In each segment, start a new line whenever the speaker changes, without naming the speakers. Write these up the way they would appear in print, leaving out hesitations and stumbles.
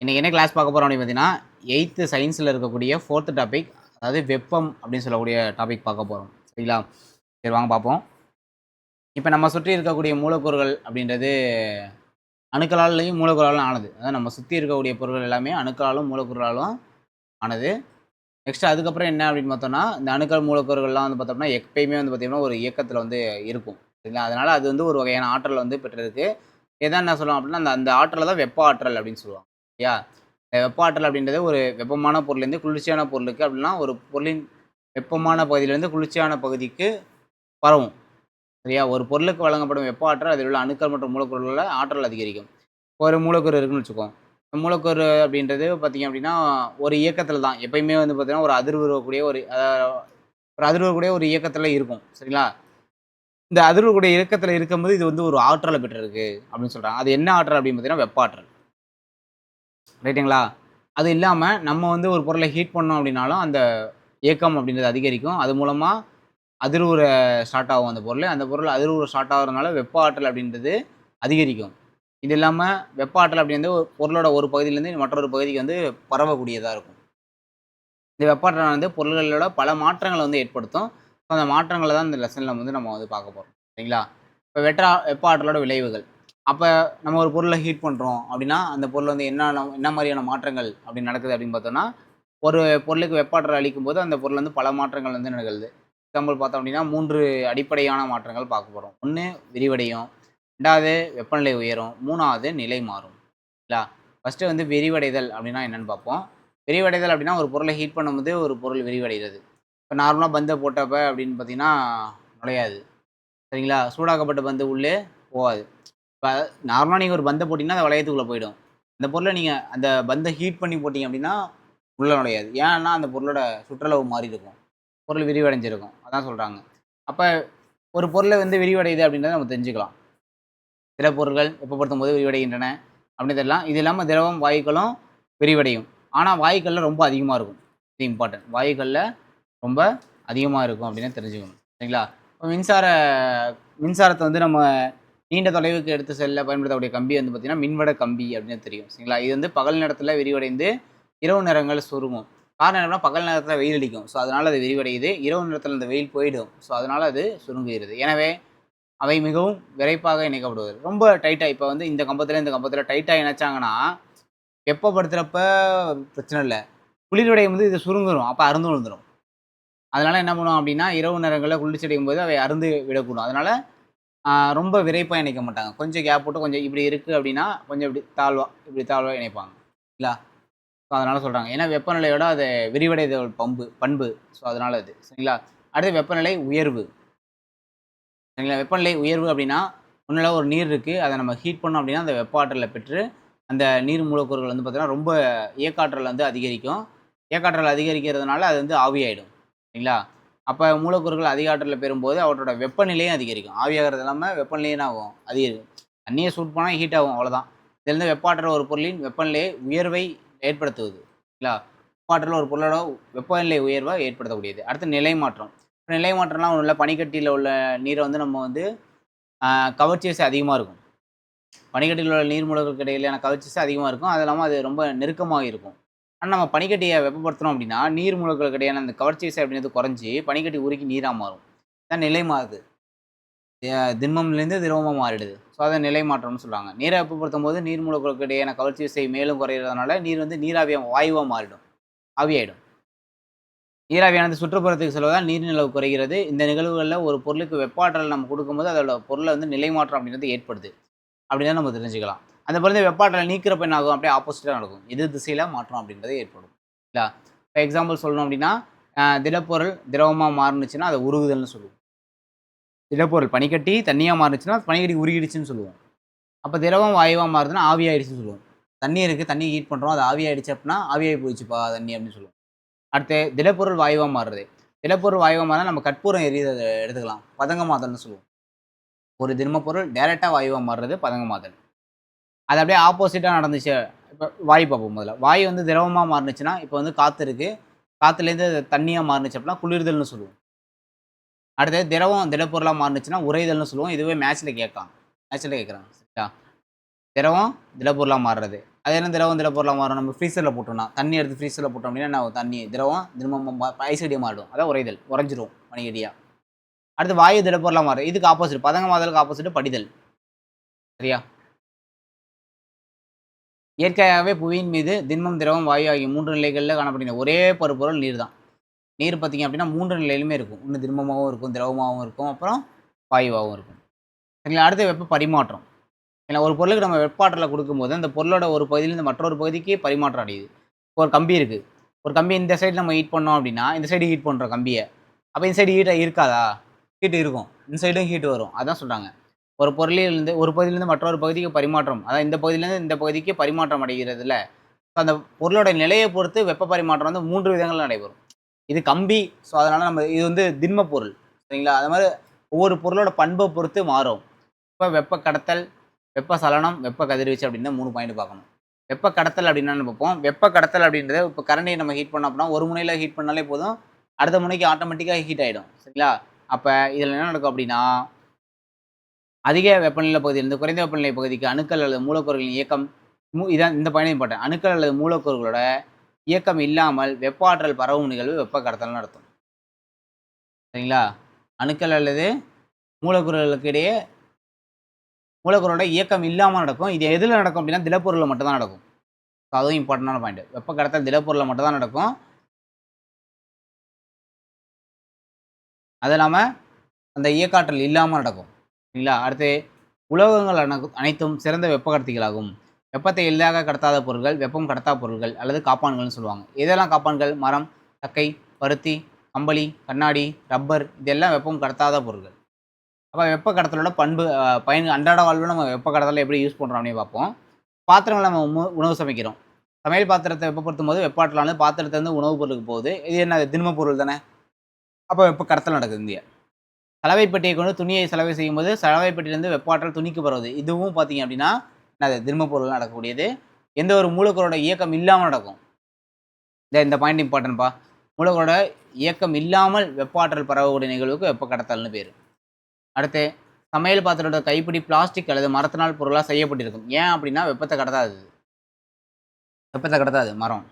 இன்னைக்கு என்ன கிளாஸ் பார்க்க போறோம் அப்படின்னு பார்த்தீங்கன்னா, 8த் சயின்ஸ்ல இருக்கக்கூடிய 4த் டாபிக். அதாவது வெப்பம் அப்படின்னு சொல்லக்கூடிய டாபிக் பார்க்க போறோம். சரிங்களா? சரி வாங்க பார்ப்போம். இப்ப நம்ம சுற்றி இருக்கக்கூடிய மூலக்கூறுகள் அப்படின்றது அணுக்களாலயும் மூலக்கூறாலும் ஆனது. அதாவது நம்ம சுத்தி இருக்கக்கூடிய பொருட்கள் எல்லாமே அணுக்களாலும், மூலக்கூறுகளாலும் ஆனது. நெக்ஸ்ட் அதுக்கப்புறம் என்ன அப்படின்னு பார்த்தோம்னா, இந்த அணுக்கள், மூலக்கூறுகள்லாம் வந்து பார்த்தோம்னா, எப்பயுமே வந்து பார்த்தீங்கன்னா, ஒரு இயக்கத்துல வந்து இருக்கும். சரிங்களா? அதனால அது வந்து ஒரு வகையான ஆற்றல் வந்து பெற்றிருக்கு. இதான் என்ன சொல்லுவோம் அப்படின்னா, அந்த அந்த ஆற்றல தான் வெப்ப ஆற்றல் அப்படின்னு சொல்லுவாங்க. சரியா? வெப்ப ஆற்றல் அப்படின்றது ஒரு வெப்பமான பொருள்லேருந்து குளிர்ச்சியான பொருளுக்கு அப்படின்னா, ஒரு பொருளின் வெப்பமான பகுதியிலேருந்து குளிர்ச்சியான பகுதிக்கு பரவும். சரியா? ஒரு பொருளுக்கு வழங்கப்படும் வெப்ப ஆற்றல் அதில் உள்ள அணுக்கள் மற்றும் மூலக்கூறுகள்ல ஆற்றல் அதிகரிக்கும். ஒரு மூலக்கூறு இருக்குன்னு வச்சுக்குவோம். மூலக்கூறு அப்படின்றது பார்த்தீங்க அப்படின்னா, ஒரு இயக்கத்தில தான். எப்பயுமே வந்து பார்த்தீங்கன்னா, ஒரு அதிர்வு இருக்கக்கூடிய ஒரு அதிர்வு இருக்கக்கூடிய ஒரு இயக்கத்தில இருக்கும். சரிங்களா? இந்த அதிர்வுக்கூடிய இயக்கத்தில இருக்கும்போது, இது வந்து ஒரு ஆற்றல பெற்றிருக்கு அப்படின்னு சொல்றாங்க. அது என்ன ஆற்றல் அப்படின்னு பார்த்தீங்கன்னா, வெப்ப ஆற்றல். ரைட்டுங்களா? அது இல்லாம நம்ம வந்து ஒரு பொருள ஹீட் பண்ணோம் அப்படின்னாலும், அந்த இயக்கம் அப்படின்றது அதிகரிக்கும். அது மூலமா அதிர்வுற ஸ்டார்ட் ஆகும் அந்த பொருளு. அந்த பொருள் அதிர்வுற ஸ்டார்ட் ஆகுறதுனால வெப்ப ஆற்றல் அப்படின்றது அதிகரிக்கும். இது இல்லாம வெப்ப ஆற்றல் அப்படின்றது ஒரு பொருளோட ஒரு பகுதியிலேருந்து மற்றொரு பகுதிக்கு வந்து பரவக்கூடியதா இருக்கும். இந்த வெப்ப ஆற்றல் வந்து பொருள்களோட பல மாற்றங்கள வந்து ஏற்படுத்தும். ஸோ அந்த மாற்றங்கள தான் இந்த லெசன்ல வந்து நம்ம வந்து பார்க்க போறோம். சரிங்களா? இப்ப வெப்ப ஆற்றலோட விளைவுகள். அப்ப நம்ம ஒரு பொருள ஹீட் பண்றோம் அப்படின்னா, அந்த பொருள் வந்து என்ன மாரியான மாற்றங்கள் அப்படி நடக்குது அப்படின்னு பார்த்தோம்னா, ஒரு பொருளுக்கு வெப்ப ஆற்றல் அளிக்கும்போது, அந்த பொருள் வந்து பல மாற்றங்கள் வந்து நிகழுது. எக்ஸாம்பிள் பார்த்தோம் அப்படின்னா, 3 அடிப்படையான மாற்றங்கள் பார்க்க போறோம். 1 விரிவடையும், 2வது வெப்பநிலை உயரும், 3வது நிலை மாறும். சரிங்களா? ஃபர்ஸ்ட்டு வந்து விரிவடைதல் அப்படின்னா என்னன்னு பார்ப்போம். விரிவடைதல் அப்படின்னா, ஒரு பொருள ஹீட் பண்ணும்போது ஒரு பொருள் விரிவடைகிறது. இப்ப நார்மலா பந்த போட்டப்ப அப்படின்னு பார்த்தீங்கன்னா, நுழையாது. சரிங்களா? சூடாக்கப்பட்ட பந்து உள்ளே போகாது. இப்ப நார்மலா நீங்க ஒரு பந்த போட்டீங்கன்னா, அது வளையத்துக்குள்ள போயிடும். அந்த பொருள நீங்க அந்த பந்த ஹீட் பண்ணி போட்டீங்க அப்படின்னா, உள்ள நுழையாது. ஏன்னா, அந்த பொருளோட சுற்றளவு மாறி இருக்கும். பொருள் விரிவடைஞ்சிருக்கும். அதான் சொல்றாங்க. அப்ப ஒரு பொருள வந்து விரிவடையுது அப்படின்றத நம்ம தெரிஞ்சுக்கலாம். சில பொருட்கள் வெப்பப்படுத்தும்போது விரிவடைகின்றன அப்படின்னு தெரியலாம். இது இல்லாம திரவம், வாயுக்களும் விரிவடையும். ஆனா, வாயுக்கள்ல ரொம்ப அதிகமா இருக்கும். இது இம்பார்ட்டன்ட். வாயுக்கள்ல ரொம்ப அதிகமா இருக்கும் அப்படின்னு தெரிஞ்சுக்கணும். சரிங்களா? இப்ப மின்சாரத்த வந்து நம்ம நீண்ட தொலைவுக்கு எடுத்து செல்ல பயன்படுத்தக்கூடிய கம்பி வந்து பார்த்தீங்கன்னா, மின்வட கம்பி அப்படின்னு தெரியும். சரிங்களா? இது வந்து பகல் நேரத்தில விரிவடைந்து, இரவு நேரங்கள்ல சுருங்கும். காரணம் என்னன்னா, பகல் நேரத்தில வெயில் அடிக்கும். ஸோ, அதனால அது விரிவடையுது. இரவு நேரத்தில அந்த வெயில் போயிடும். ஸோ, அதனால அது சுருங்குகிறது. எனவே, அவை மிகவும் விரைப்பாக இணைக்கப்படுவது. ரொம்ப டைட்டா இப்ப வந்து இந்த கம்பத்துல, இந்த கம்பத்துல டைட்டா இணைச்சாங்கன்னா, வெப்பப்படுத்துறப்ப பிரச்சனை இல்ல. குளிர்வடையும்போது இது சுருங்கிரும். அப்ப அறுந்து விழுந்துரும். அதனால என்ன பண்ணுவோம் அப்டின்னா, இரவு நேரங்கள்ல குளிர்ச்சி அடையும்போது அவை அறுந்து விடக்கூடும். அதனால ரொம்ப விரைப்பா இணைக்க மாட்டாங்க. கொஞ்சம் கேப் விட்டு கொஞ்சம் இப்டி இருக்கு அப்டின்னா, கொஞ்சம் இப்டி தாழ்வா இணைப்பாங்க. இல்லா? ஸோ அதனால சொல்றாங்க. ஏன்னா வெப்பநிலையோட அது விரிவடைதல் பண்பு. ஸோ அதனால அது. சரிங்களா? அடுத்து வெப்பநிலை உயர்வு. சரிங்களா? வெப்பநிலை உயர்வு அப்டின்னா, ஒண்ணுல்ல ஒரு நீர் இருக்கு. அத நம்ம ஹீட் பண்ணோம் அப்டின்னா, அந்த வெப்ப ஆற்றல பெற்று, அந்த நீர் மூலக்கூறுகள் வந்து பார்த்தீங்கன்னா, ரொம்ப இயக்க ஆற்றல் வந்து அதிகரிக்கும். இயக்க ஆற்றல் அதிகரிக்கிறதுனால அது வந்து ஆவியாயிடும். சரிங்களா? அப்ப மூலக்கூறுகள் அதிக ஆற்றல பெறும்போது, அவற்றோட வெப்பநிலையும் அதிகரிக்கும். ஆவியாகிறது இல்லாம வெப்பநிலை என்ன ஆகும்? அதிகரிக்கும். தண்ணீய சூட் பண்ணா ஹீட் ஆகும் அவ்வளோதான். இதிலிருந்து வெப்ப ஆற்றல் ஒரு பொருளின் வெப்பநிலையை உயர்வை ஏற்படுத்துவது. சரிங்களா? வெப்ப ஆற்றல் ஒரு பொருளோட வெப்பநிலை உயர்வ ஏற்படுத்தக்கூடியது. அடுத்து நிலை மாற்றம். நிலை மாற்றம்லாம் ஒண்ணும் இல்ல. பனிக்கட்டியில உள்ள நீர வந்து நம்ம வந்து அ கவர்ச்சி விசை அதிகமா இருக்கும். பனிக்கட்டியில உள்ள நீர் மூலங்களுக்கு இடையிலான கவர்ச்சி விசை அதிகமா இருக்கும். அது இல்லாம அது ரொம்ப நெருக்கமா இருக்கும். ஆனா நம்ம பனிக்கட்டிய வெப்பப்படுத்துனோம் அப்டின்னா, நீர் மூலங்களுக்கு இடையான அந்த கவர்ச்சி விசை அப்டின்றது குறைஞ்சு, பனிக்கட்டி உருகி நீரா மாறும். இதான் நிலை மாறுது. திண்மம்லேருந்து திரவமா மாறிடுது. ஸோ அத நிலை மாற்றம்னு சொல்றாங்க. நீர வெப்பப்படுத்தும்போது நீர் மூலங்களுக்கு இடையான கவர்ச்சி விசை மேலும் குறையிறதுனால, நீர் வந்து நீராவியா வாயுவா மாறிடும். ஆவியாயிடும். நீராவியானது சுற்றுப்புறத்துக்கு செல்வதால் நீரின் அளவு குறைகிறது. இந்த நிகழ்வுகள்ல ஒரு பொருளுக்கு வெப்ப ஆற்றல் நம்ம குடுக்கும்போது, அதோட பொருள வந்து நிலை மாற்றம் அப்படின்றது ஏற்படுது. அப்படின்னு நம்ம தெரிஞ்சுக்கலாம். அந்த பொருள் வெப்ப ஆற்றல நீக்கிறப்ப என்ன ஆகும்? அப்படியே ஆப்போசிட்டா நடக்கும். எதிர் திசையில மாற்றம் அப்படின்றது ஏற்படும். இல்ல. இப்ப எக்ஸாம்பிள் சொல்லணும் அப்படின்னா, திடப்பொருள் திரவமா மாறுனுச்சுன்னா, அத உருகுதல்னு சொல்லுவோம். திடப்பொருள் பனிக்கட்டி தண்ணியா மாறுனுச்சுன்னா, பனிக்கட்டி உருகிடுச்சுன்னு சொல்லுவோம். அப்ப திரவம் வாயுவா மாறுதுன்னா, ஆவியாயிடுச்சுன்னு சொல்லுவோம். தண்ணி இருக்கு, தண்ணி ஹீட் பண்றோம். அது ஆவியாயிடுச்சு அப்படின்னா, ஆவியாகி போயிடுச்சுப்பா தண்ணி அப்படின்னு சொல்லுவோம். அடுத்து திடப்பொருள் வாயுவா மாறுறது. திடப்பொருள் வாயுவா மாறுனா நம்ம கற்பூரம் எரியிறத எடுத்துக்கலாம். பதங்கமாதல்னு சொல்லுவோம். ஒரு திண்ம பொருள் டைரக்ட்டா வாயுவா மாறுறது பதங்கமாதல். அது அப்படியே ஆப்போசிட்டா நடந்துச்சு. இப்ப வாயு பார்ப்போம் முதல்ல. வாயு வந்து திரவமா மாறுனுச்சுன்னா, இப்ப வந்து காத்து இருக்கு. காத்துலேருந்து அது தண்ணியா மாறுனுச்சு அப்படின்னா, குளிர்தல்னு சொல்லுவோம். அடுத்தது திரவம் திடப்பொருளா மாறுனுச்சுன்னா, உறைதல்னு சொல்லுவோம். இதுவே மேத்ஸ்ல கேட்கான். மேத்ஸ்ல கேட்குறாங்க. சரிங்களா? திரவம் திடப்பொருளா மாறுறது. அது என்ன திரவம் திடப்பொருளாக மாறும்? நம்ம ஃப்ரீசரில் போட்டோம்னா, தண்ணி எடுத்து ஃப்ரீசரில் போட்டோம் அப்படின்னா என்ன ஆகும்? தண்ணி திரவம் திரும்ப ஐசைடியாக மாறிடும். அதான் உறைதல், உறைஞ்சிரும் வணிகடியாக. அடுத்து வாயு திடப்பொருளாக மாறும். இதுக்கு ஆப்போசிட், பதங்கமாதலுக்கு ஆப்போசிட் படிதல். சரியா? இயற்கையாகவே புவியின் மீது திண்மம், திரவம், வாயு ஆகிய 3 நிலைகளில் காணப்படுகிற ஒரே பருப்பொருள் நீர் தான். நீர் பார்த்தீங்க அப்படின்னா 3 நிலையிலுமே இருக்கும். ஒன்று திண்மமாகவும் இருக்கும், திரவமாகவும் இருக்கும், அப்புறம் வாயுவாகவும் இருக்கும். சரிங்களா? அடுத்து வெப்ப பரிமாற்றம். ஏன்னா ஒரு பொருளுக்கு நம்ம வெப்ப ஆற்றலை கொடுக்கும்போது அந்த பொருளோட ஒரு பகுதியிலேருந்து மற்றொரு பகுதிக்கு பரிமாற்றம் அடையுது. இப்போ ஒரு கம்பி இருக்குது. ஒரு கம்பி இந்த சைடு நம்ம ஹீட் பண்ணோம் அப்படின்னா இந்த சைடு ஹீட் பண்ணுறோம் கம்பியை. அப்போ இந்த சைடு ஹீட்டாக இருக்காதா? ஹீட் இருக்கும். இந்த சைடும் ஹீட் வரும். அதான் சொல்கிறாங்க. ஒரு பொருளிலிருந்து ஒரு பகுதியிலேருந்து மற்றொரு பகுதிக்கு பரிமாற்றம், அதாவது இந்த பகுதியிலேருந்து இந்த பகுதிக்கு பரிமாற்றம் அடைகிறதுல அந்த பொருளோட நிலையை பொறுத்து வெப்ப பரிமாற்றம் வந்து 3 விதங்கள் நடைபெறும். இது கம்பி. ஸோ அதனால் நம்ம இது வந்து திண்ம பொருள். சரிங்களா? அது மாதிரி ஒவ்வொரு பொருளோட பண்பை பொறுத்து மாறும். இப்போ வெப்ப கடத்தல், வெப்ப சலனம், வெப்ப கதிர்வீச்சு அப்படின்னு 3 பாயிண்ட் பார்க்கணும். வெப்ப கடத்தல் அப்படின்னா பார்ப்போம். வெப்ப கடத்தல் அப்படின்றது இப்போ கரண்டியை நம்ம ஹீட் பண்ணோம் அப்படின்னா ஒரு முனையில் ஹீட் பண்ணாலே போதும், அடுத்த முனைக்கு ஆட்டோமேட்டிக்காக ஹீட் ஆகிடும். சரிங்களா? அப்போ இதில் என்ன நடக்கும் அப்படின்னா, அதிக வெப்பநிலை பகுதியிலிருந்து குறைந்த வெப்பநிலை பகுதிக்கு அணுக்கள் அல்லது மூலக்கூறுகளின் இயக்கம், இதான் இந்த பாயிண்ட் இம்பார்ட்டன்ட். அணுக்கள் அல்லது மூலக்கூறுகளோட இயக்கம் இல்லாமல் வெப்ப ஆற்றல் பரவும் நிகழ்வு வெப்ப கடத்தல் நடத்தும். சரிங்களா? அணுக்கள் அல்லது மூலக்கூறுகளுக்கு இடையே மூலக்கூறோட இயக்கம் இல்லாமல் நடக்கும். இது எதில் நடக்கும் அப்படின்னா திடப்பொருளில் மட்டும் தான் நடக்கும். அதுவும் இம்பார்ட்டன்டான பாயிண்ட். வெப்ப கடத்தல் திடப்பொருளில் மட்டும் தான் நடக்கும். அது இல்லாமல் அந்த இயக்காற்றல் இல்லாமல் நடக்கும். சரிங்களா? அடுத்து உலோகங்கள் அனைத்தும் சிறந்த வெப்ப கடத்திகளாகும். வெப்பத்தை எளிதாக கடத்தாத பொருட்கள் வெப்பம் கடத்தா பொருட்கள் அல்லது காப்பான்கள்னு சொல்லுவாங்க. இதெல்லாம் காப்பான்கள்? மரம், சக்கை, பருத்தி, கம்பளி, கண்ணாடி, ரப்பர், இதெல்லாம் வெப்பம் கடத்தாத பொருட்கள். அப்போ வெப்ப கடத்தலோட பண்பு பயன் அன்றாட வாழ்வில் நம்ம வெப்ப கடத்தலை எப்படி யூஸ் பண்ணுறோம் அப்படின்னு பார்ப்போம். பாத்திரங்கள் நம்ம உணவு சமைக்கிறோம். சமையல் பாத்திரத்தை வெப்பப்படுத்தும் போது வெப்பாற்றலானது பாத்திரத்திலேருந்து உணவுப் பொருளுக்கு போகுது. இது என்ன? திண்ம பொருள் தானே. அப்போ வெப்ப கடத்தல் நடக்குது இந்தியா. சலவை பெட்டியை கொண்டு துணியை சலவை செய்யும்போது சலவை பெட்டியிலேருந்து வெப்பாற்றல் துணிக்கு பரவுது. இதுவும் பார்த்தீங்க அப்படின்னா என்னது? திண்ம பொருள் நடக்கக்கூடியது. எந்த ஒரு மூலக்கூறோட இயக்கம் இல்லாமல் நடக்கும். இந்த பாயிண்ட் இம்பார்ட்டன்ட்பா. மூலக்கூறோட இயக்கம் இல்லாமல் வெப்பாற்றல் பரவக்கூடிய நிகழ்வுக்கு வெப்ப கடத்தல்னு பேர். அடுத்து சமையல் பாத்திரத்தோட கைப்பிடி பிளாஸ்டிக் அல்லது மரத்தினால் பொருளாக செய்யப்பட்டிருக்கும். ஏன் அப்படின்னா வெப்பத்தை கடத்தாது மரம்.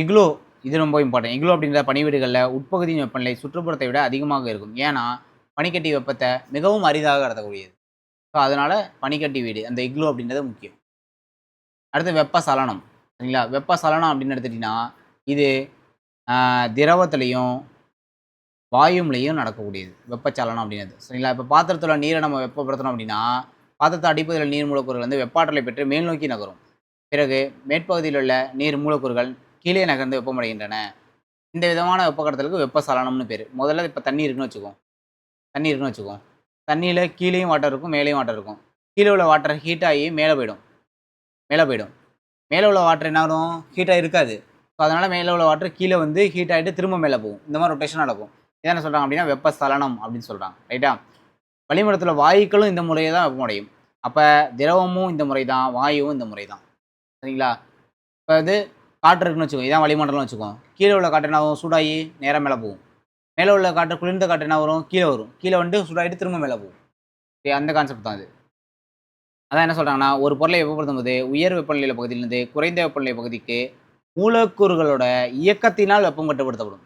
இக்லோ, இது ரொம்ப இம்பார்ட்டன்ட். இக்லோ அப்படிங்கிற பனிவீடுகளில் உட்பகுதியின் வெப்பநிலை சுற்றுப்புறத்தை விட அதிகமாக இருக்கும். ஏன்னா பனிக்கட்டி வெப்பத்தை மிகவும் அரிதாக கடத்தக்கூடியது. ஸோ அதனால் பனிக்கட்டி வீடு அந்த இக்லோ அப்படின்றது முக்கியம். அடுத்து வெப்ப சலனம். சரிங்களா? வெப்ப சலனம் அப்படின்னு எடுத்துட்டிங்கன்னா இது திரவத்திலையும் வாயும்லையும் நடக்கக்கூடியது வெப்பச்சலனம் அப்படிங்கிறது. சரிங்களா? இப்போ பாத்திரத்தில் நீரை நம்ம வெப்பப்படுத்தணும் அப்படின்னா பாத்திரத்தை அடிப்பகுதியில் நீர் மூலக்கூறுகள் வந்து வெப்பாற்றலை பெற்று மேல் நோக்கி நகரும். பிறகு மேற்பகுதியில் உள்ள நீர் மூலக்கூறுகள் கீழே நகர்ந்து வெப்பமடைகின்றன. இந்த விதமான வெப்ப கடத்தலுக்கு வெப்ப சலனம்னு பேர். முதல்ல இப்போ தண்ணி இருக்குன்னு வச்சுக்கோம். தண்ணியில் கீழேயும் வாட்டர் இருக்கும், மேலேயும் வாட்டர் இருக்கும். கீழே உள்ள வாட்டர் ஹீட் ஆகி மேலே போயிடும். மேலே உள்ள வாட்டர் என்ன ஆகும்? ஹீட்டாக இருக்காது. ஸோ அதனால் மேலே உள்ள வாட்டர் கீழே வந்து ஹீட் ஆகிட்டு திரும்ப மேலே போகும். இந்த மாதிரி ரொட்டேஷன் நடக்கும். இதை என்ன சொல்கிறாங்க அப்படின்னா வெப்ப சலனம் அப்படின்னு சொல்கிறாங்க. ரைட்டா? வளிமண்டலத்தில் வாயுக்களும் இந்த முறையை தான் வெப்பமடையும். அப்போ திரவமும் இந்த முறை தான், வாயுவும் இந்த முறை தான். சரிங்களா? இப்போ இது காற்று இருக்குன்னு வச்சுக்கோங்க. இதான் வளிமண்டலம் வச்சுக்கோம். கீழே உள்ள காற்று என்ன ஆகும்? சூடாகி நேராக மேலே போகும். மேலே உள்ள காற்று குளிர்ந்த காற்று என்ன வரும்? கீழே வரும். கீழே வந்துட்டு சூடாகிட்டு திரும்ப மேலே போகும். அந்த கான்செப்ட் தான் இது. அதான் என்ன சொல்கிறாங்கன்னா ஒரு பொருளை வெப்பப்படுத்தும் போது உயர் வெப்பநிலை பகுதியிலிருந்து குறைந்த வெப்பநிலை பகுதிக்கு மூலக்கூறுகளோட இயக்கத்தினால் வெப்பம் கட்டுப்படுத்தப்படும்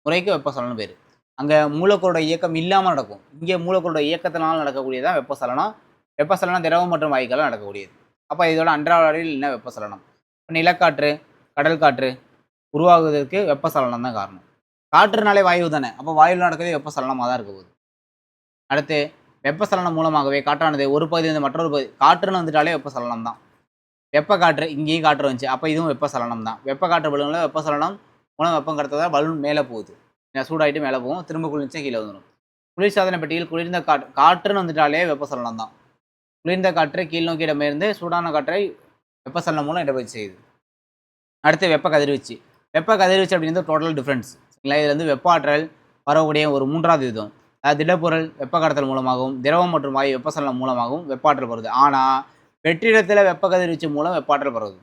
முறைக்கு வெப்ப சலனம் பேர். அங்கே மூலக்கூறோட இயக்கம் இல்லாமல் நடக்கும். இங்கே மூலக்கூறோட இயக்கத்தினால் நடக்கக்கூடியதான் வெப்ப சலனம். வெப்ப சலனம் திரவம் மற்றும் வாயுக்களால் நடக்கக்கூடியது. அப்போ இதோட அன்றாட என்ன வெப்ப சலனம்? நிலக்காற்று, கடல் காற்று உருவாகுவதற்கு வெப்ப சலனம் தான் காரணம். காற்றுனாலே வாயு தானே. அப்போ வாயுவில் நடக்கிறது வெப்ப சலனமாக தான் இருக்க போகுது. அடுத்து வெப்பசலனம் மூலமாகவே காற்றானது ஒரு பகுதியிலிருந்து மற்றொரு பகுதி, காற்றுன்னு வந்துட்டாலே வெப்பசலனம் தான். வெப்ப காற்று, இங்கேயும் காற்று வந்துச்சு, அப்போ இதுவும் வெப்பசலனம் தான். வெப்ப காற்று பலூனில் வெப்பசலனம் மூலம் வெப்பம் கடத்ததால் பலூன் மேலே போகுது. சூடாகிட்டு மேலே போகும், திரும்ப குளிர்ச்சி கீழே வந்துடும். குளிர்சாதன பெட்டியில் குளிர்ந்த காற்றுன்னு வந்துட்டாலே வெப்பசலனம் தான். குளிர்ந்த காற்று கீழ் நோக்கி இடம்பெயர்ந்து சூடான காற்றை வெப்பசலனம் மூலம் இடம்பெயர்ச்சி செய்யுது. அடுத்து வெப்ப கதிர்வீச்சு. வெப்ப கதிர்வீச்சு அப்படிங்கிறது டோட்டல் டிஃப்ரென்ஸ். சரிங்களா? இதில் வந்து வெப்ப ஆற்றல் வரக்கூடிய ஒரு 3வது விதம். திடப்பொருள் வெப்ப கடத்தல் மூலமாகவும் திரவம் மற்றும் வாயு வெப்பசலனம் மூலமாகவும் வெப்பாற்றல் பரவுது. ஆனால் வெற்றிடத்தில் வெப்ப கதிர்வீச்சு மூலம் வெப்பாற்றல் பரவுது.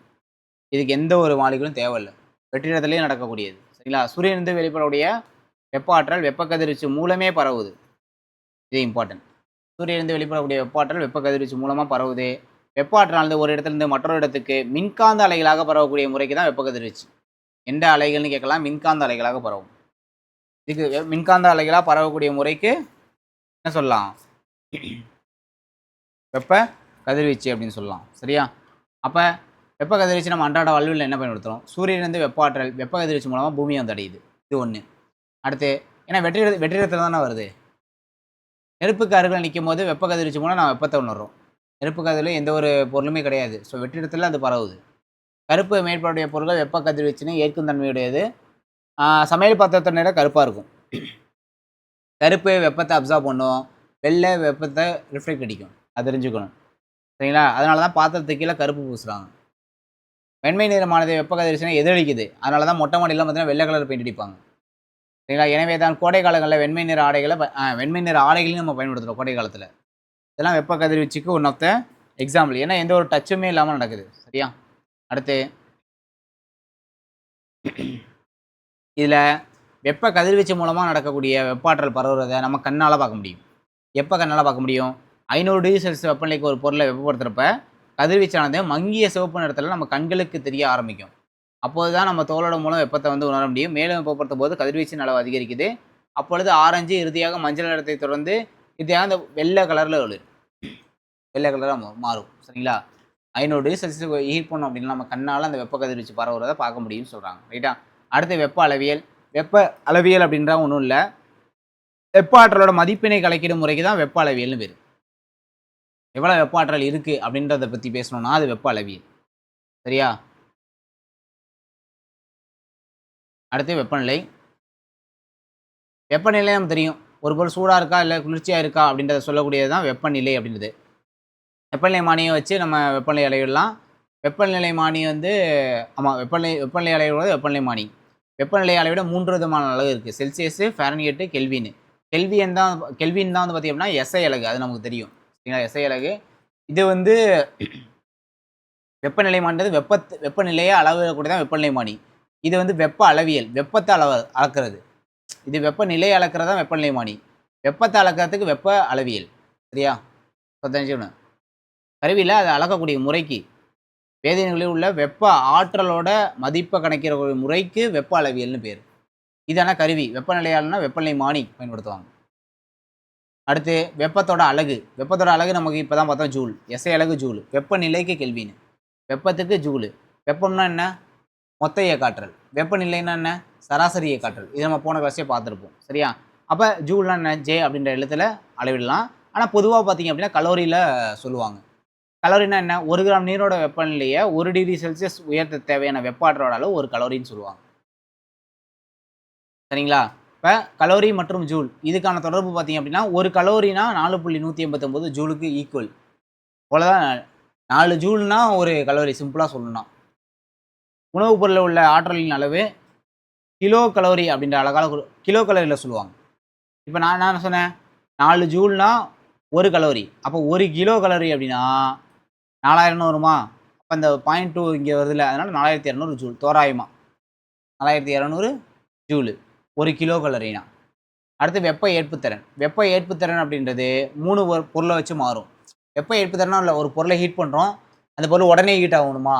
இதுக்கு எந்த ஒரு மாலிகளும் தேவையில்லை, வெற்றிடத்திலேயே நடக்கக்கூடியது. சரிங்களா? சூரியனிலிருந்து வெளிப்படக்கூடிய வெப்ப ஆற்றல் வெப்ப கதிர்வீச்சு மூலமே பரவுது. இது இம்பார்ட்டன்ட். சூரியனிலிருந்து வெளிப்படக்கூடிய வெப்பாற்றல் வெப்ப கதிர்வீச்சு மூலமாக பரவுது. வெப்ப ஆற்றலானது ஒரு இடத்துலேருந்து மற்றொரு இடத்துக்கு மின்காந்த அலைகளாக பரவக்கூடிய முறைக்கு தான் வெப்ப கதிர்வீச்சு. எந்த அலைகள்னு கேட்கலாம், மின்காந்த அலைகளாக பரவும். இதுக்கு மின்காந்த அலைகளாக பரவக்கூடிய முறைக்கு என்ன சொல்லலாம், வெப்ப கதிர்வீச்சு அப்படின்னு சொல்லலாம். சரியா? அப்போ வெப்ப கதிர்வீச்சு நம்ம அன்றாட வாழ்வில் என்ன பயன்படுத்துகிறோம்? சூரியனிலிருந்து வெப்ப ஆற்றல் வெப்ப கதிர்வீச்சு மூலமாக பூமியை வந்து அடையுது. இது ஒன்று. அடுத்து ஏன்னா வெற்றிடத்தில் தானே வருது. நெருப்புக்கு அருகில் நிற்கும் போது வெப்ப கதிர்வீச்சு மூலம் நான் வெப்பத்தை உணர்றோம். நெருப்பு கதிரில் எந்த ஒரு பொருளுமே கிடையாது. ஸோ வெற்றிடத்தில் அது பரவுது. கருப்பு மேற்படைய பொருட்கள் வெப்ப கதிர்வீச்சுன்னு ஏற்கும் தன்மையுடையது. சமையல் பாத்திரத்தை நேரம் கருப்பாக இருக்கும். கருப்பு வெப்பத்தை அப்சார்ப் பண்ணும், வெள்ளை வெப்பத்தை ரிஃப்ளெக்ட் அடிக்கும். அது தெரிஞ்சுக்கணும். சரிங்களா? அதனால தான் பாத்திரத்துக்கு கீழே கருப்பு பூசுகிறாங்க. வெண்மை நிறமானது வெப்ப கதிர்வீச்சுனா எதிரொலிக்குது. அதனால தான் மொட்டை மாடியில் பார்த்தீங்கன்னா வெள்ளை கலர் பெயிண்ட் அடிப்பாங்க. சரிங்களா? எனவே தான் கோடை காலங்களில் வெண்மை நிற ஆடைகளையும் நம்ம பயன்படுத்துகிறோம் கோடை காலத்தில். இதெல்லாம் வெப்ப கதிர்வீச்சுக்கு ஒன் ஆஃப் த எக்ஸாம்பிள். ஏன்னா எந்த ஒரு டச்சுமே இல்லாமல் நடக்குது. சரியா? அடுத்து இதில் வெப்ப கதிர்வீச்சு மூலமாக நடக்கக்கூடிய வெப்பாற்றல் பரவுறதை நம்ம கண்ணால் பார்க்க முடியும். எப்போ கண்ணால் பார்க்க முடியும்? 500 டிகிரி செல்சியஸ் வெப்பநிலைக்கு ஒரு பொருளை வெப்பப்படுத்துகிறப்ப கதிர்வீச்சானது மங்கிய சிவப்பு நிறத்தில் நம்ம கண்களுக்கு தெரிய ஆரம்பிக்கும். அப்போது தான் நம்ம தோலோட மூலம் வெப்பத்தை வந்து உணர முடியும். மேலும் வெப்பப்படுத்தும் போது கதிர்வீச்சின் அளவு அதிகரிக்குது. அப்பொழுது ஆரஞ்சு, இறுதியாக மஞ்சள் நிறத்தை தொடர்ந்து இறுதியாக அந்த வெள்ளை கலரில் ஒளிரும். வெள்ளை கலராக மாறும். சரிங்களா? 500 டிகிரி செல்சியஸ் ஹீட் பண்ணோம் அப்படின்னா நம்ம கண்ணால் அந்த வெப்ப கதிர்வீச்சு பரவுறதை பார்க்க முடியும்னு சொல்கிறாங்க. ரைட்டா? அடுத்து வெப்ப அளவியல். வெப்ப அளவியல் அப்படின்றா ஒன்றும் இல்லை, வெப்ப ஆற்றலோட மதிப்பினை கணக்கிடும் முறைக்கு தான் வெப்ப அளவியல்னு பேர். எவ்வளோ வெப்ப ஆற்றல் இருக்குது அப்படின்றத பற்றி பேசணும்னா அது வெப்ப அளவியல். சரியா? அடுத்து வெப்பநிலை. வெப்பநிலை நமக்கு தெரியும். ஒரு பொருள் சூடாக இருக்கா இல்லை குளிர்ச்சியாக இருக்கா அப்படின்றத சொல்லக்கூடியது தான் வெப்பநிலை அப்படின்றது. வெப்பநிலை மானியை வச்சு நம்ம வெப்பநிலை அளவிடலாம். வெப்பநிலை மானி வந்து வெப்பநிலை அளவிடுவது வெப்பநிலை மானி. வெப்பநிலை அளவிட 3 விதமான அளவு இருக்குது. Celsius, ஃபாரன்ஹீட்டு, kelvin. கெல்வின் தான் வந்து பார்த்திங்க அப்படின்னா எஸ்ஐ அலகு. அது நமக்கு தெரியும். சரிங்களா? எஸ்ஐ அலகு. இது வந்து வெப்பநிலை மானின்றது வெப்பநிலையை அளவிடக்கூடிய தான் வெப்பநிலை மானி. இது வந்து வெப்ப அளவியல், வெப்பத்தை அளக்கிறது. இது வெப்பநிலையை அளக்கிறது தான் வெப்பநிலை மானி. வெப்பத்தை அளக்கிறதுக்கு வெப்ப அளவியல். சரியா? தெரிஞ்சுக்கணும். கருவியில் அதை அளக்கக்கூடிய முறைக்கு வேதியியலில் உள்ள வெப்ப ஆற்றலோட மதிப்பை கணக்கிடக்கூடிய முறைக்கு வெப்ப அளவியல்னு பேர். இதான கருவி. வெப்பநிலையாளனா வெப்பநிலை மானி பயன்படுத்துவாங்க. அடுத்து வெப்பத்தோட அலகு. வெப்பத்தோட அலகு நமக்கு இப்போ தான் பார்த்தோம் ஜூல். எஸ்ஐ அலகு ஜூல். வெப்பநிலைக்கு கெல்வின். வெப்பத்துக்கு ஜூலு. வெப்பம்னா என்ன? மொத்த இயக்காற்றல். வெப்பநிலைன்னா என்ன? சராசரி இயக்காற்றல். இது நம்ம போன கிளாஸே பார்த்துருப்போம். சரியா? அப்போ ஜூல்னா என்ன? ஜே அப்படின்ற எழுத்தில் அளவிடலாம். ஆனால் பொதுவாக பார்த்தீங்க அப்படின்னா கலோரியில் சொல்லுவாங்க. கலோரினா என்ன? 1 கிராம் நீரோட வெப்பநிலையை 1 டிகிரி செல்சியஸ் உயர்த்த தேவையான வெப்ப ஆற்றலோட அளவு 1 கலோரின்னு சொல்லுவாங்க. சரிங்களா? இப்போ கலோரி மற்றும் ஜூல் இதுக்கான தொடர்பு பார்த்தீங்க அப்படின்னா 1 கலோரினா 4.189 ஜூலுக்கு ஈக்குவல். அவ்வளோதான். 4 ஜூல்னா 1 கலோரி. சிம்பிளாக சொல்லணும்னா உணவுப் பொருளில் உள்ள ஆற்றலின் அளவு கிலோ கலோரி அப்படின்ற அழகால கிலோ கலோரியில் சொல்லுவாங்க. இப்போ நான் என்ன சொன்னேன்? 4 ஜூல்னா 1 கலோரி. அப்போ 1 கிலோ கலோரி அப்படின்னா 4000 வருமா? அப்போ இந்த 0.2 இங்கே வருதுல்ல, அதனால் 4200 ஜூல் தோராயமாக. 4200 ஜூலு 1 கிலோ கலோரினா. அடுத்து வெப்ப ஏற்புத்திறன். வெப்ப ஏற்புத்திறன் அப்படின்றது 3 பொருளை வச்சு மாறும். வெப்ப ஏற்புத்திறனா இல்லை, ஒரு பொருளை ஹீட் பண்ணுறோம், அந்த பொருள் உடனே ஹீட் ஆகணுமா,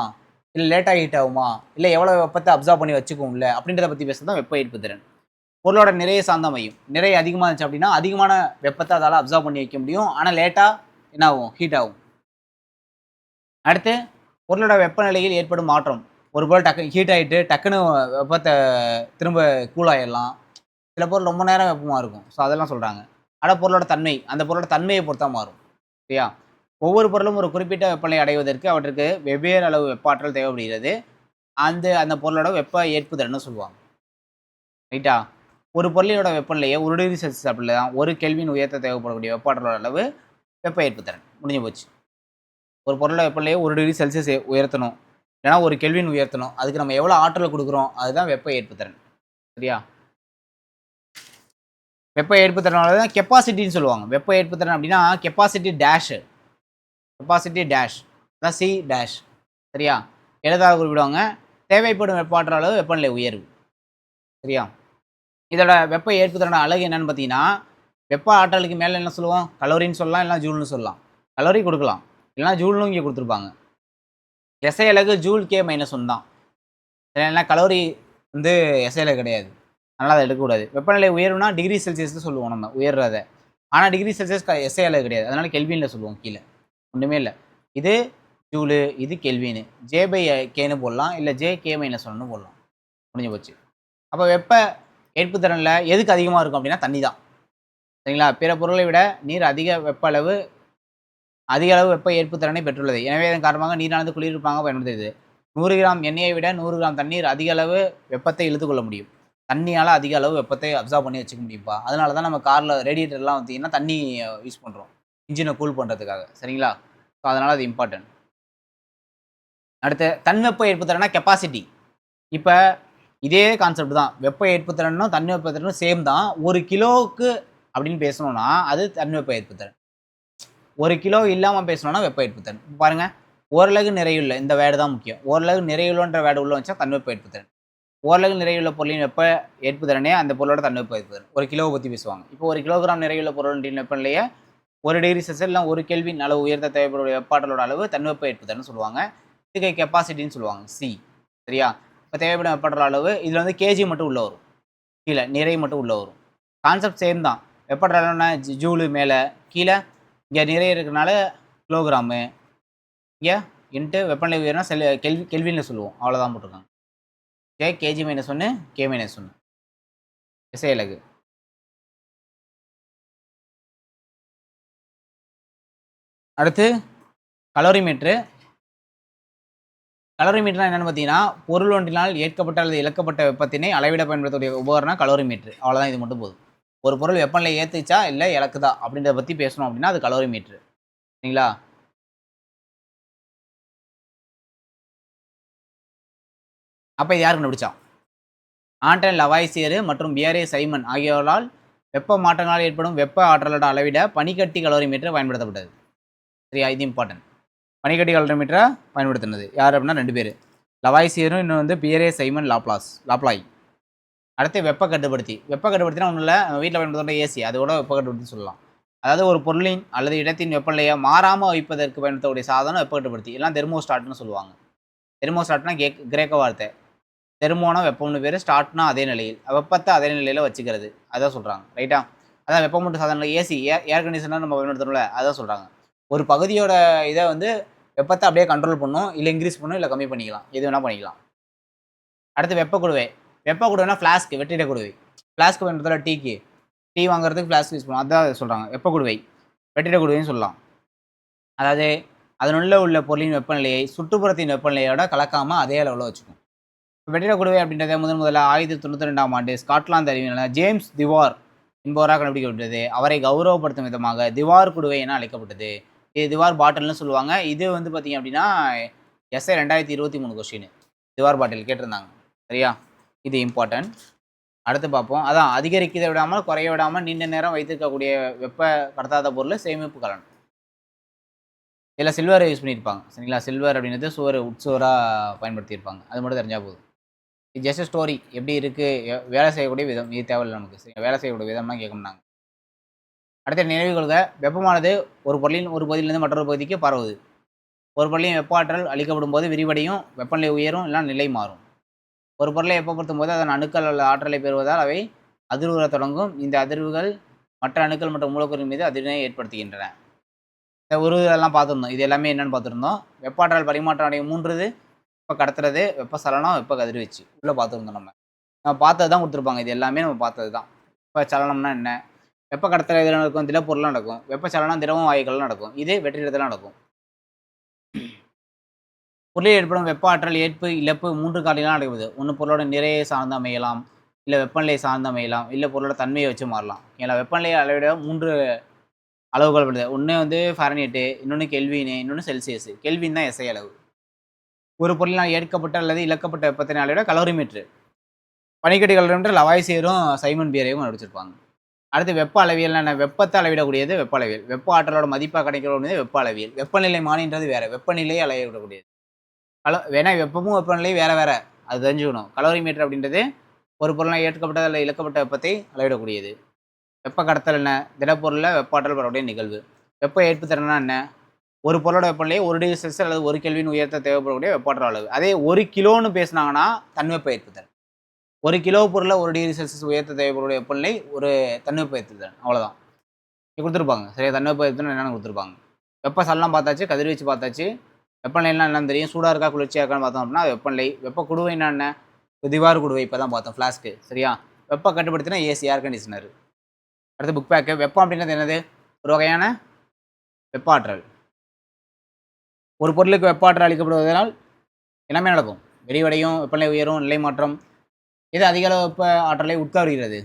இல்லை லேட்டாக ஹீட் ஆகுமா, இல்லை எவ்வளோ வெப்பத்தை அப்சார்ப் பண்ணி வச்சுக்கும்ல அப்படின்றத பற்றி பேசுறது தான் வெப்ப ஏற்புத்திறன். பொருளோட நிறைய சார்ந்த அமையும். நிறைய அதிகமாக இருந்துச்சு அப்படின்னா அதிகமான வெப்பத்தை அதால் அப்சார்ப் பண்ணி வைக்க முடியும். ஆனால் லேட்டாக என்ன ஆகும்? ஹீட் ஆகும். அடுத்து பொருளோட வெப்பநிலையில் ஏற்படும் மாற்றம். ஒரு பொருள் ஹீட் ஆகிட்டு டக்குன்னு வெப்பத்தை திரும்ப கூல் ஆகிடலாம். சில பொருள் ரொம்ப நேரம் வெப்பமாக இருக்கும். ஸோ அதெல்லாம் சொல்கிறாங்க. ஆனால் பொருளோட தன்மை, அந்த பொருளோட தன்மையை பொறுத்தா மாறும். சரியா? ஒவ்வொரு பொருளும் ஒரு குறிப்பிட்ட வெப்பநிலை அடைவதற்கு அவற்றுக்கு வெவ்வேறு அளவு வெப்பாற்றல் தேவைப்படுகிறது. அந்த பொருளோட வெப்ப ஏற்புத்திறன்னு சொல்லுவாங்க. ரைட்டா? ஒரு பொருளினோட வெப்பநிலையை 1 டிகிரி செல்சியஸ் அப்படில தான் 1 கெல்வின் உயர்த்த தேவைப்படக்கூடிய வெப்பாற்றலோட அளவு வெப்ப ஏற்புத்திறன். முடிஞ்சு போச்சு. ஒரு பொருளோட வெப்பநிலையை 1 டிகிரி செல்சியஸ் உயர்த்தணும், இல்லைனா 1 கெல்வின் உயர்த்தணும். அதுக்கு நம்ம எவ்வளோ ஆற்றல் கொடுக்குறோம், அதுதான் வெப்ப ஏற்புத்திறன். சரியா? வெப்ப ஏற்புத்திறனால தான் கெப்பாசிட்டின்னு சொல்லுவாங்க. வெப்ப ஏற்புத்திறன் அப்படின்னா கெப்பாசிட்டி டேஷ் அதான் சி டேஷ். சரியா? எழுதாக குறிப்பிடுவாங்க. தேவைப்படும் வெப்பாற்றல் அளவு வெப்பநிலை உயர்வு. சரியா? இதோட வெப்ப ஏற்புத்திறனோட அலகு என்னன்னு பார்த்தீங்கன்னா, வெப்ப ஆற்றலுக்கு மேலே என்ன சொல்லுவோம்? கலோரின்னு சொல்லலாம், இல்லை ஜூல்னு சொல்லலாம். கலோரி கொடுக்கலாம். இல்லைனா ஜூல்னு இங்கே கொடுத்துருப்பாங்க. எஸ்ஐ அலகு ஜூல் கே -1 தான். ஏன்னா கலோரி வந்து எஸ்ஐ அலகு கிடையாது. அதனால் அதை எடுக்கக்கூடாது. வெப்பநிலை உயர்வுனா டிகிரி செல்சியஸ் சொல்லுவோம் நம்ம உயர்றத. ஆனால் டிகிரி செல்சியஸ் எஸ்ஐ அலகு கிடையாது. அதனால கெல்வின்ல சொல்லுவோம் கீழே. ஒன்றுமே இல்லை. இது ஜூலு, இது கெல்வின். J/Kன்னு போடலாம். இல்லை JK-1ன்னு போடலாம். முடிஞ்சு போச்சு. அப்போ வெப்ப ஏற்புத்திறனில் எதுக்கு அதிகமாக இருக்கும் அப்படின்னா தண்ணி தான். சரிங்களா? பிற பொருளை விட நீர் அதிக அளவு வெப்ப ஏற்புத்திறனை பெற்றுள்ளது. எனவே இதன் காரணமாக நீரானது குளிர்விப்பாக பயன்படுத்துகிறது. 100 கிராம் எண்ணெயை விட 100 கிராம் தண்ணீர் அதிக அளவு வெப்பத்தை இழுத்துக்கொள்ள முடியும். தண்ணியால் அதிக அளவு வெப்பத்தை அப்சார்ப் பண்ணி வச்சுக்க முடியும்ப்பா. அதனால தான் நம்ம காரில் ரேடியேட்டர்லாம் பார்த்தீங்கன்னா தண்ணி யூஸ் பண்ணுறோம். இன்ஜினை கூல் பண்ணுறதுக்காக. சரிங்களா? ஸோ அதனால் அது இம்பார்ட்டன்ட். அடுத்து தன்வெப்ப ஏற்புத்திறனா கெப்பாசிட்டி. இப்போ இதே கான்செப்ட் தான். வெப்ப ஏற்புத்திறனும் தன்வெப்ப ஏற்புத்திறனும் சேம் தான். 1 கிலோவுக்கு அப்படின்னு பேசணும்னா அது தன்வெப்ப ஏற்புத்திறன். 1 கிலோ இல்லாமல் பேசணும்னா வெப்ப ஏற்புத்திறன். பாருங்க, ஓரலகு நிறையுள்ள இந்த வேர்டு தான் முக்கியம். ஓரலகு நிறையுள்ளன்ற வேர்டு உள்ள வச்சா தன்வெப்ப ஏற்புத்திறன். ஓரலகு நிறையுள்ள பொருளின் வெப்ப ஏற்புத்திறனே அந்த பொருளோட தன்வெப்ப ஏற்புத்திறன். 1 கிலோவை பற்றி பேசுவாங்க. இப்போ 1 கிலோகிராம் நிறையுள்ள பொருளின் வெப்பநிலையை 1 டிகிரி செல்சியஸ் இல்லை 1 கெல்வின் அளவு உயர்த்த தேவைப்படும் வெப்பாற்றலோட அளவு தன்வெப்ப ஏற்புத்திறன் சொல்லுவாங்க. இதுக்கு கெப்பாசிட்டின்னு சொல்லுவாங்க, சி. சரியா? இப்போ தேவைப்படும் வெப்பாற்றல் அளவு இதில் வந்து கேஜி மட்டும் உள்ள வரும். கீழே நிறை மட்டும் உள்ள வரும். கான்செப்ட் சேம் தான். வெப்பாற்றல் அளவுனா ஜூலு மேலே, கீழே இங்கே நிறை இருக்கிறனால கிலோகிராமு, இங்கே இன்ட்டு வெப்பநிலை உயர்னா கெல்வின்ல சொல்லுவோம். அவ்வளோதான் போட்டிருக்காங்க. KG-1 K-1 எஸ்ஐ அலகு. அடுத்து கலோரிமீட்ரு. கலோரிமீட்டர்னா என்னென்னு பார்த்தீங்கன்னா, பொருள் ஒன்றினால் ஏற்கப்பட்ட அல்லது இழக்கப்பட்ட வெப்பத்தினை அளவிட பயன்படுத்தக்கூடிய உபகரணம் கலோரிமீட்ரு. அவ்வளோதான், இது மட்டும் போதும். ஒரு பொருள் வெப்பநிலை ஏற்றுச்சா இல்லை இழக்குதா அப்படின்றத பற்றி பேசணும் அப்படின்னா அது கலோரிமீட்ரு. சரிங்களா? அப்போ இது யார் கண்டுபிடிச்சா? ஆண்டன் லவாய்சியர் மற்றும் பியரே சைமன் ஆகியோரால் வெப்ப மாற்றங்களால் ஏற்படும் வெப்ப ஆற்றலோட அளவிட பனிக்கட்டி கலோரிமீட்டர் பயன்படுத்தப்பட்டது. சரியா? இது இம்பார்ட்டன்ட். பனிக்கட்டி கலோரிமீட்டரை பயன்படுத்தினது யார் அப்படின்னா 2 பேர். லவாய்சியரும் இன்னும் வந்து பியரே சைமன் லாப்லாய். அடுத்து வெப்ப கட்டுப்படுத்தி. வெப்ப கட்டுப்படுத்தினா ஒன்றும் இல்லை, நம்ம வீட்டில் பயன்படுத்துகிற ஏசி, அதோட வெப்ப கட்டுப்படுத்தி சொல்லலாம். அதாவது ஒரு பொருளின் அல்லது இடத்தின் வெப்பநிலையை மாறாமல் வைப்பதற்கு பயன்படுத்தக்கூடிய சாதனம் வெப்ப கட்டுப்படுத்தி. எல்லாம் தெர்மோஸ்டாட்னு சொல்லுவாங்க. தெர்மோஸ்டாட்னா கிரேக்க வார்த்தை. தெர்மோனா வெப்பம்னு பேர், ஸ்டாட்னா அதே நிலையில், வெப்பத்தை அதே நிலையில் வச்சுக்கிறது, அதான் சொல்கிறாங்க. ரைட்டா? அதான் வெப்பமூட்டு சாதனம். ஏசி, ஏர் கண்டிஷனர் நம்ம பயன்படுத்துகிறோம்ல, அதான் சொல்கிறாங்க. ஒரு பகுதியோட இதை வந்து வெப்பத்தை அப்படியே கண்ட்ரோல் பண்ணும், இல்லை இன்க்ரீஸ் பண்ணும், இல்லை கம்மி பண்ணிக்கலாம், எது வேணால் பண்ணிக்கலாம். அடுத்து வெப்ப குடுவை. வெப்ப குடுவைனா ஃப்ளாஸ்க்கு, வெற்றிட குடுவை. ஃப்ளாஸ்க்கு பயன்படுத்துகிற டீக்கு, டீ வாங்குறதுக்கு ஃப்ளாஸ்க் யூஸ் பண்ணுவோம், அதான் சொல்கிறாங்க வெப்ப குடுவை. வெற்றிட குடுவைன்னு சொல்லலாம். அதாவது அதனுள்ள உள்ள பொருளின் வெப்பநிலையை சுற்றுப்புறத்தின் வெப்பநிலையோட கலக்காமல் அதே அளவில் வச்சுக்கும். வெற்றிட குடுவை அப்படின்றத முதல்ல 1992ஆம் ஆண்டு ஸ்காட்லாந்து அறிவியலாளர் ஜேம்ஸ் திவார் என்பவராக கண்டுபிடிக்கப்பட்டது. அவரை கௌரவப்படுத்தும் விதமாக திவார் குடுவை என அழைக்கப்பட்டது. இது திவார் பாட்டில்னு சொல்லுவாங்க. இது வந்து பார்த்தீங்க அப்படின்னா எஸ்ஐ 2023 கொஸ்டின். திவார் பாட்டில் கேட்டிருந்தாங்க. சரியா? இது இம்பார்ட்டன்ட். அடுத்து பார்ப்போம். அதான் அதிகரிக்கதை விடாமல் குறைய விடாமல் நீண்ட நேரம் வைத்திருக்கக்கூடிய வெப்ப கடத்தாத பொருள் சேமிப்பு கலன். இதில் சில்வரை யூஸ் பண்ணியிருப்பாங்க. சரிங்களா? சில்வர் அப்படின்றது உட்சுவராக பயன்படுத்தியிருப்பாங்க. அது மட்டும் தெரிஞ்சால் போதும். இது ஜஸ்ட் ஸ்டோரி. எப்படி இருக்குது வேலை செய்யக்கூடிய விதம், இது தேவையில்லை நமக்கு. சரி, வேலை செய்யக்கூடிய விதம்லாம் கேட்கணும்னாங்க. அடுத்த நினைவு கொள்க, வெப்பமானது ஒரு பொருளின் ஒரு பகுதியிலிருந்து மற்றொரு பகுதிக்கு பரவுது. ஒரு பொருளின் வெப்ப ஆற்றல் அளிக்கப்படும் போது விரிவடையும், வெப்பநிலை உயரும், இல்லைனா நிலை மாறும். ஒரு பொருளை வெப்பப்படுத்தும் போது அதன் அணுக்கள் அல்ல ஆற்றலை பெறுவதால் அவை அதிர்வுற தொடங்கும். இந்த அதிர்வுகள் மற்ற அணுக்கள் மற்றும் மூலக்கூறின் மீது அதிர்வினை ஏற்படுத்துகின்றன. இந்த இதெல்லாம் பார்த்துருந்தோம். இது எல்லாமே என்னென்னு பார்த்துருந்தோம். வெப்பாற்றல் பரிமாற்றம் அடையும் 3 வெப்ப கடத்துறது, வெப்ப சலனம், வெப்ப கதிர்வீச்சு உள்ளே பார்த்துருந்தோம். நம்ம பார்த்தது தான் கொடுத்துருப்பாங்க. இது எல்லாமே நம்ம பார்த்தது தான். வெப்ப சலனம்னா என்ன? வெப்ப கடத்தல் இதில் நடக்கும், திடப்பொருளாக நடக்கும். வெப்ப சலனம் திரவம் வாயுக்கள்லாம் நடக்கும். இது வெற்றிடத்தில் நடக்கும். பொருளில் ஏற்படும் வெப்ப ஆற்றல் ஏற்பு இழப்பு 3 காரணிகளால் நடக்குது. ஒன்று பொருளோட நிறையை சார்ந்து அமையலாம், இல்லை வெப்பநிலையை சார்ந்து அமையலாம், இல்லை பொருளோட தன்மையை வச்சு மாறலாம். ஏன்னா வெப்பநிலையை அளவிட 3 அளவுகள் வருது. ஒன்று வந்து ஃபாரன்ஹீட்டு, இன்னொன்று கெல்வின், இன்னொன்று செல்சியஸ். கெல்வின் தான் எஸ்ஐ அளவு. ஒரு பொருளினால் ஏற்கப்பட்ட அல்லது இழக்கப்பட்ட வெப்பத்தினை அளவிட கலோரிமீட்ரு. பனிக்கட்டி கலோரிமீட்டர் லவாய்சியரும் சைமன் பியரையும் கண்டுபிடிச்சிருப்பாங்க. அடுத்து வெப்ப அளவியல் என்ன? வெப்பத்தை அளவிடக்கூடியது வெப்ப அளவியல். வெப்ப ஆற்றலோட மதிப்பாக கிடைக்கக்கூடியது வெப்ப அளவியல். வெப்பநிலை மானின்றது வேற, வெப்பநிலையை அளவிடக்கூடியது. வேணா வெப்பமும் வெப்பநிலையும் வேற வேற, அது தெரிஞ்சுக்கணும். கலோரிமீட்டர் அப்படின்றது ஒரு பொருளால் ஏற்கப்பட்ட அல்லது இழக்கப்பட்ட வெப்பத்தை அளவிடக்கூடியது. வெப்ப கடத்தல் என்ன? திடப்பொருளில் வெப்ப ஆற்றல் பெறக்கூடிய நிகழ்வு. வெப்ப ஏற்பு திறனா என்ன? ஒரு பொருளோட வெப்பநிலையை 1 டிகிரி செல்சியஸ் அல்லது 1 கெல்வின் உயர்த்த தேவைப்படக்கூடிய வெப்பாற்றல் அளவு. அதே 1 கிலோன்னு பேசுனாங்கன்னா தன்வெப்ப ஏற்புத்திறன். 1 கிலோ பொருளை 1 டிகிரி செல்சியஸ் உயர்த்த தேவைப்படக்கூடிய வெப்பநிலை ஒரு தன்வெப்ப ஏற்புத்திறன். அவ்வளோதான். கொடுத்துருப்பாங்க. சரியா, தன்வெப்ப ஏற்புத்திறன் என்னென்னு கொடுத்துருப்பாங்க. வெப்ப சலனம் பார்த்தாச்சு, கதிர்வீச்சு பார்த்தாச்சு. வெப்பநிலைனா என்னன்னு தெரியும். சூடாக இருக்கா குளிர்ச்சியாக இருக்கான்னு பார்த்தோம் அப்படின்னா வெப்பநிலை. வெப்ப குடுவைனா என்ன? திவார் குடுவை இப்போ தான் பார்த்தோம், ஃப்ளாஸ்க்கு. சரியா, வெப்ப கட்டுப்படுத்தினா ஏசி, ஏர் கண்டிஷனர். அடுத்து புக் பேக்கு. வெப்பம் அப்படின்றது என்னது? ஒரு வகையான வெப்ப ஆற்றல். ஒரு பொருளுக்கு வெப்ப ஆற்றல் அளிக்கப்படுவதனால் எல்லாமே நடக்கும். விரிவடையும், வெப்பநிலை உயரும், நிலை மாற்றம். இது அதிக அளவு வெப்ப ஆற்றலை உட்கவருகிறது.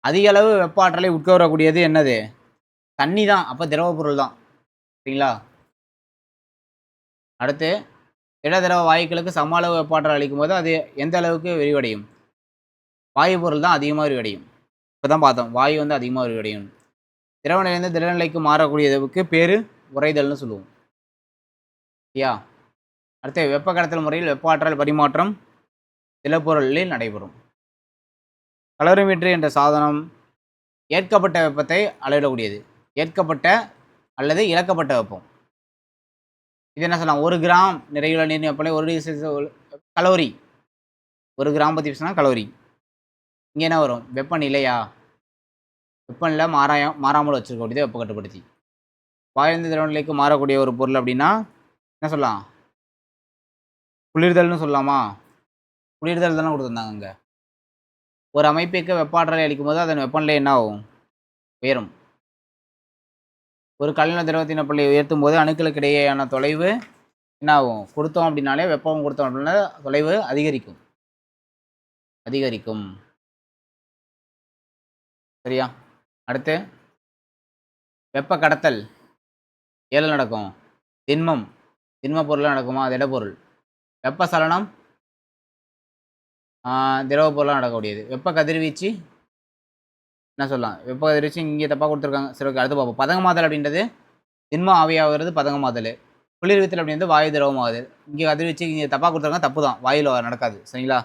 அதிக அளவு வெப்ப ஆற்றலை உட்கவரக்கூடியது என்னது? தண்ணி தான். அப்போ திரவ பொருள் தான். சரிங்களா. அடுத்து திட திரவ வாயுக்களுக்கு சம அளவு வெப்ப ஆற்றல் அளிக்கும் போது அது எந்த அளவுக்கு விரிவடையும்? வாயு பொருள் தான் அதிகமாக விரிவடையும். இப்போ தான் பார்த்தோம், வாயு வந்து அதிகமாக விரிவடையும். திரவ நிலையிலிருந்து திடநிலைக்கு மாறக்கூடியதுக்கு பேர் உறைதல்னு சொல்லுவோம். சரியா. அடுத்து வெப்ப கடத்தல் முறையில் வெப்ப ஆற்றல் பரிமாற்றம் திடப்பொருளில் நடைபெறும். கலோரிமீட்டர் என்ற சாதனம் ஏற்கப்பட்ட வெப்பத்தை அளவிடக்கூடியது. ஏற்கப்பட்ட அல்லது இழக்கப்பட்ட வெப்பம். இது என்ன சொல்லலாம்? 1 கிராம் நிறையுள்ள நீரின் வெப்பநிலை 1 டிகிரி செல்சியஸ் கலோரி. 1 கிராம் பற்றி பேசினா கலோரி. இங்கே என்ன வரும்? வெப்பநிலையா? வெப்பநிலை மாறாமல் வச்சுருக்கக்கூடியது வெப்ப கட்டுப்படுத்தி. வாயுந்த திரவநிலைக்கு மாறக்கூடிய ஒரு பொருள் அப்படின்னா என்ன சொல்லலாம்? குளிர்தல்னு சொல்லலாமா? குளிர்தல் தானே கொடுத்துருந்தாங்க அங்கே. ஒரு அமைப்புக்கு வெப்ப ஆற்றலை அளிக்கும் போது அதன் வெப்பநிலை என்ன ஆகும்? உயரும். ஒரு கலின திரவத்தின் வெப்பநிலையை உயர்த்தும் போது அணுக்களுக்கு இடையேயான தொலைவு என்ன ஆகும்? கொடுத்தோம் அப்படின்னாலே, வெப்பம் கொடுத்தோம் அப்படின்னா தொலைவு அதிகரிக்கும். சரியா. அடுத்து வெப்ப கடத்தல் எதில் நடக்கும்? திண்ம பொருள் நடக்குமா? திடப்பொருள். வெப்ப சலனம் திரவ பொருளாக நடக்கக்கூடியது. வெப்ப கதிர்வீச்சு என்ன சொல்லலாம்? வெப்ப கதிர்வீச்சு இங்கே தப்பாக கொடுத்துருக்காங்க. சரி, ஓகே. அடுத்து பார்ப்போம். பதங்கமாதல் அப்படின்றது திண்மம் ஆவியாகிறது பதங்கமாதல். குளிர்வித்தல் அப்படின்றது வாயு திரவமாகுது. இங்கே கதிர்வீச்சு இங்கே தப்பாக கொடுத்துருக்காங்க, தப்பு தான். வாயுவில் நடக்காது. சரிங்களா.